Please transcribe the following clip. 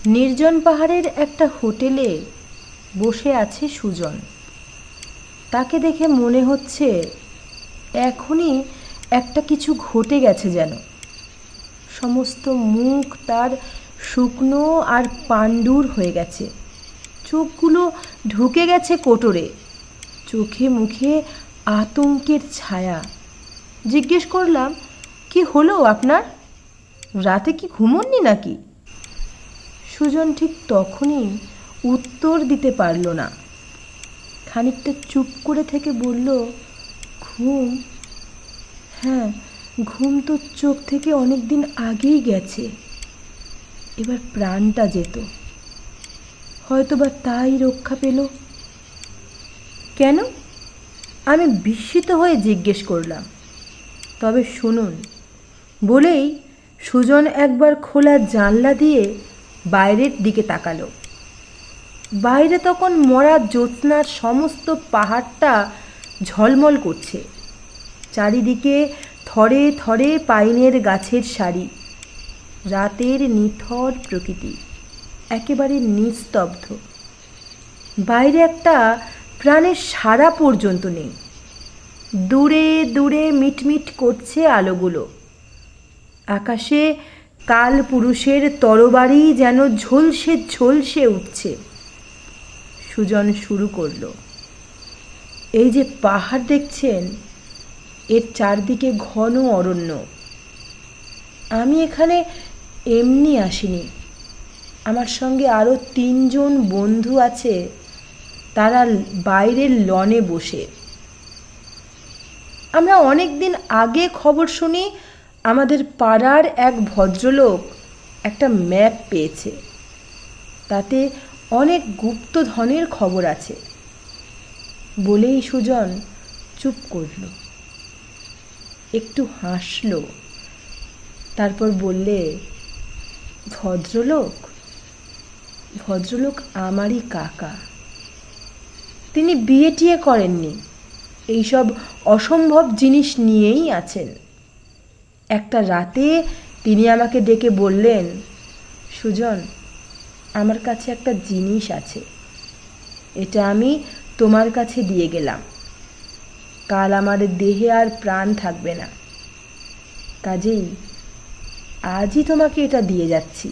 নির্জন পাহাড়ের একটা হোটেলে বসে আছে সুজন। তাকে দেখে মনে হচ্ছে এখনই একটা কিছু ঘটে গেছে যেন। সমস্ত মুখ তার শুকনো আর পাণ্ডুর হয়ে গেছে, চোখগুলো ঢুকে গেছে কোটরে, চোখে মুখে আতঙ্কের ছায়া। জিজ্ঞেস করলাম, কি হলো আপনার? রাতে কি ঘুমোননি নাকি? সুজন ঠিক তখনই উত্তর দিতে পারল না। খানিকটা চুপ করে থেকে বলল, ঘুম? হ্যাঁ, ঘুম তো চোখ থেকে অনেক দিন আগেই গেছে। এবার প্রাণটা যেত, হয়তো বা তাই রক্ষা পেল। কেন? আমি বিস্মিত হয়ে জিজ্ঞেস করলাম। তবে শুনুন বলেই সুজন একবার খোলা জানলা দিয়ে বাইরের দিকে তাকালো। বাইরে তখন মরা জ্যোৎস্নার সমস্ত পাহাড়টা ঝলমল করছে। চারিদিকে থরে থরে পাইনের গাছের সারি। রাতের নিথর প্রকৃতি একেবারে নিস্তব্ধ। বাইরে একটা প্রাণের সাড়া পর্যন্ত নেই। দূরে দূরে মিটমিট করছে আলোগুলো। আকাশে কাল পুরুষের তরবারি যেন ঝলসে ঝলসে উঠছে। সুজন শুরু করল, এই যে পাহাড় দেখছেন, এর চারদিকে ঘন অরণ্য। আমি এখানে এমনি আসিনি, আমার সঙ্গে আরও 3 জন বন্ধু আছে। তারা বাইরের লনে বসে। আমরা অনেক দিন আগে খবর শুনি আমাদের পাড়ার এক ভদ্রলোক একটা ম্যাপ পেয়েছে, তাতে অনেক গুপ্তধনের খবর আছে। বলেই সুজন চুপ করল, একটু হাসল, তারপর বললে, ভদ্রলোক আমারই কাকা। তিনি বিয়ে টিয়ে করেননি, এইসব অসম্ভব জিনিস নিয়েই আছেন। একটা রাতে তিনি আমাকে ডেকে বললেন, সুজন, আমার কাছে একটা জিনিস আছে, এটা আমি তোমার কাছে দিয়ে গেলাম। কাল আমার দেহে আর প্রাণ থাকবে না, কাজেই আজই তোমাকে এটা দিয়ে যাচ্ছি।